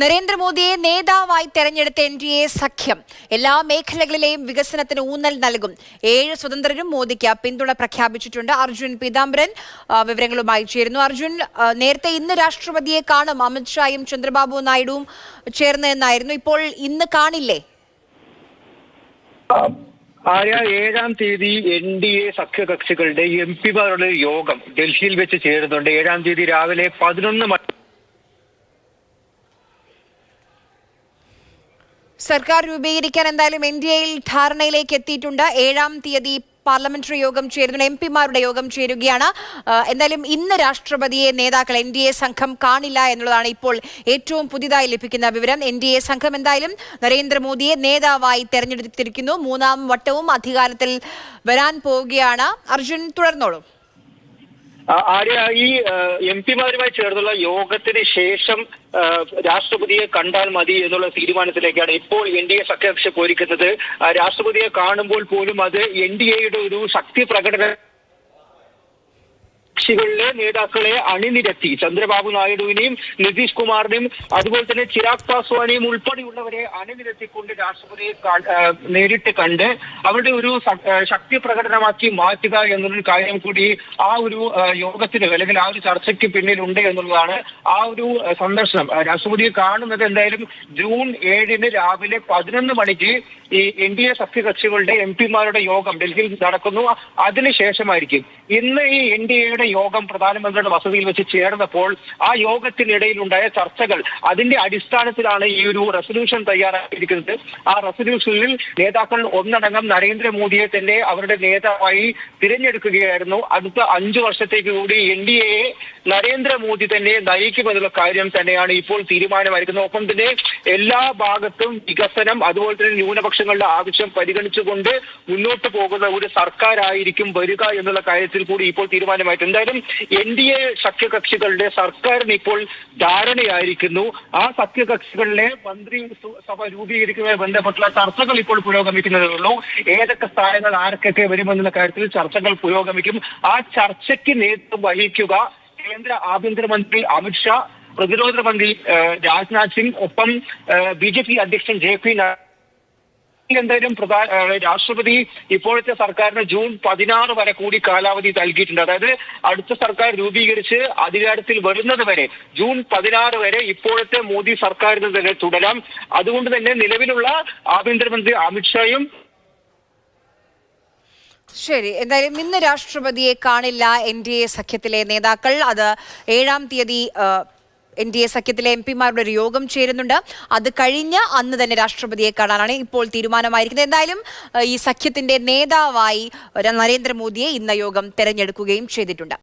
നരേന്ദ്രമോദിയെ നേതാവായി തെരഞ്ഞെടുത്ത എൻഡിഎ സഖ്യം എല്ലാ മേഖലകളിലെയും വികസനത്തിന് ഊന്നൽ നൽകും. 7 സ്വതന്ത്രരും മോദിക്ക് പിന്തുണ പ്രഖ്യാപിച്ചിട്ടുണ്ട്. അർജുൻ പീതാംബരൻ വിവരങ്ങളുമായി ചേരുന്നു. അർജുൻ, നേരത്തെ ഇന്ന് രാഷ്ട്രപതിയെ കാണും അമിത്ഷായും ചന്ദ്രബാബു നായിഡുവും ചേർന്ന് എന്നായിരുന്നു. ഇപ്പോൾ ഇന്ന് കാണില്ലേ? ആര്യ, 7-ാം തീയതി എൻഡിഎ സഖ്യകക്ഷികളുടെ എംപിമാരുടെ യോഗം ഡൽഹിയിൽ വെച്ച് ചേരുന്നുണ്ട്. 7-ാം തീയതി രാവിലെ 11 മണി സർക്കാർ രൂപീകരിക്കാൻ എന്തായാലും എൻഡിഎയിൽ ധാരണയിലേക്ക് എത്തിയിട്ടുണ്ട്. 7-ാം തീയതി പാർലമെന്ററി യോഗം ചേരുന്നു, എംപിമാരുടെ യോഗം ചേരുകയാണ്. എന്തായാലും ഇന്ന് രാഷ്ട്രപതിയെ നേതാക്കൾ എൻഡിഎ സംഘം കാണില്ല എന്നുള്ളതാണ് ഇപ്പോൾ ഏറ്റവും പുതിയതായി ലഭിക്കുന്ന വിവരം. എൻഡിഎ സംഘം എന്തായാലും നരേന്ദ്രമോദിയെ നേതാവായി തെരഞ്ഞെടുത്തിരിക്കുന്നു. 3-ാം വട്ടവും അധികാരത്തിൽ വരാൻ പോവുകയാണ്. അർജുൻ, തുടർന്നോളൂ. ആര്യ, ഈ എംപിമാരുമായി ചേർന്നുള്ള യോഗത്തിന് ശേഷം രാഷ്ട്രപതിയെ കണ്ടാൽ മതി എന്നുള്ള തീരുമാനത്തിലേക്കാണ് ഇപ്പോൾ എൻഡിഎ സഖ്യകക്ഷി പോയിരിക്കുന്നത്. രാഷ്ട്രപതിയെ കാണുമ്പോൾ പോലും അത് എൻഡിഎയുടെ ഒരു ശക്തി പ്രകടന കക്ഷികളിലെ നേതാക്കളെ അണിനിരത്തി ചന്ദ്രബാബു നായിഡുവിനെയും നിതീഷ് കുമാറിനെയും അതുപോലെ തന്നെ ചിരാഗ് പാസ്വാനെയും ഉൾപ്പെടെയുള്ളവരെ അണിനിരത്തിക്കൊണ്ട് രാഷ്ട്രപതിയെ നേരിട്ട് കണ്ട് അവരുടെ ഒരു ശക്തി പ്രകടനമാക്കി മാറ്റുക എന്നൊരു കാര്യം കൂടി ആ ഒരു യോഗത്തിന് അല്ലെങ്കിൽ ആ ഒരു ചർച്ചയ്ക്ക് പിന്നിലുണ്ട് എന്നുള്ളതാണ്. ആ ഒരു സന്ദർശനം രാഷ്ട്രപതിയെ കാണുന്നത് എന്തായാലും ജൂൺ 7-ന് രാവിലെ 11 മണിക്ക് ഈ എൻഡിഎ സഖ്യകക്ഷികളുടെ എംപിമാരുടെ യോഗം ഡൽഹിയിൽ നടക്കുന്നു. അതിനുശേഷമായിരിക്കും ഇന്ന് ഈ എൻഡിഎയുടെ യോഗം പ്രധാനമന്ത്രിയുടെ വസതിയിൽ വെച്ച് ചേർന്നപ്പോൾ ആ യോഗത്തിനിടയിൽ ഉണ്ടായ ചർച്ചകൾ, അതിന്റെ അടിസ്ഥാനത്തിലാണ് ഈ ഒരു റെസൊല്യൂഷൻ തയ്യാറാക്കിയിരിക്കുന്നത്. ആ റെസൊല്യൂഷനിൽ നേതാക്കൾ ഒന്നടങ്കം നരേന്ദ്രമോദിയെ തന്നെ അവരുടെ നേതാവായി തിരഞ്ഞെടുക്കുകയായിരുന്നു. അടുത്ത 5 വർഷത്തേക്ക് കൂടി എൻഡിഎയെ നരേന്ദ്രമോദി തന്നെ നയിക്കുമെന്നുള്ള കാര്യം തന്നെയാണ് ഇപ്പോൾ തീരുമാനമായിരിക്കുന്നത്. ഒപ്പം തന്നെ എല്ലാ ഭാഗത്തും വികസനം, അതുപോലെ തന്നെ ന്യൂനപക്ഷങ്ങളുടെ ആവശ്യം പരിഗണിച്ചുകൊണ്ട് മുന്നോട്ട് പോകുന്ന ഒരു സർക്കാരായിരിക്കും വരിക എന്നുള്ള കാര്യത്തിൽ കൂടി ഇപ്പോൾ തീരുമാനമായിട്ടുണ്ട്. എന്തായാലും എൻഡിഎ സഖ്യകക്ഷികളുടെ സർക്കാരിന് ഇപ്പോൾ ധാരണയായിരിക്കുന്നു. ആ സഖ്യകക്ഷികളിലെ മന്ത്രിസഭ രൂപീകരിക്കുന്നതുമായി ബന്ധപ്പെട്ടുള്ള ചർച്ചകൾ ഇപ്പോൾ പുരോഗമിക്കുന്നതേ ഉള്ളൂ. ഏതൊക്കെ സ്ഥാനങ്ങൾ ആർക്കൊക്കെ വരുമെന്നുള്ള കാര്യത്തിൽ ചർച്ചകൾ പുരോഗമിക്കും. ആ ചർച്ചയ്ക്ക് നേതൃത്വം വഹിക്കുക കേന്ദ്ര ആഭ്യന്തരമന്ത്രി അമിത്ഷാ, പ്രതിരോധ മന്ത്രി രാജ്നാഥ് സിംഗ്, ഒപ്പം ബിജെപി അധ്യക്ഷൻ JP നഡ്ഡ. എന്തായാലും രാഷ്ട്രപതി ഇപ്പോഴത്തെ സർക്കാരിന് ജൂൺ 16 വരെ കൂടി കാലാവധി നൽകിയിട്ടുണ്ട്. അതായത് അടുത്ത സർക്കാർ രൂപീകരിച്ച് അധികാരത്തിൽ വരുന്നത് വരെ ജൂൺ 16 വരെ ഇപ്പോഴത്തെ മോദി സർക്കാരിന് തന്നെ തുടരാം. അതുകൊണ്ട് തന്നെ നിലവിലുള്ള ആഭ്യന്തരമന്ത്രി അമിത്ഷായും ശരി, എന്തായാലും ഇന്ന് രാഷ്ട്രപതിയെ കാണില്ല എൻഡിഎ സഖ്യത്തിലെ നേതാക്കൾ. അത് 7-ാം തീയതി എൻഡിഎ സഖ്യത്തിലെ എംപിമാരുടെ ഒരു യോഗം ചേരുന്നുണ്ട്. അത് കഴിഞ്ഞ് അന്ന് തന്നെ രാഷ്ട്രപതിയെ കാണാനാണ് ഇപ്പോൾ തീരുമാനമായിരിക്കുന്നത്. എന്തായാലും ഈ സഖ്യത്തിന്റെ നേതാവായി നരേന്ദ്രമോദിയെ ഇന്ന് യോഗം തെരഞ്ഞെടുക്കുകയും ചെയ്തിട്ടുണ്ട്.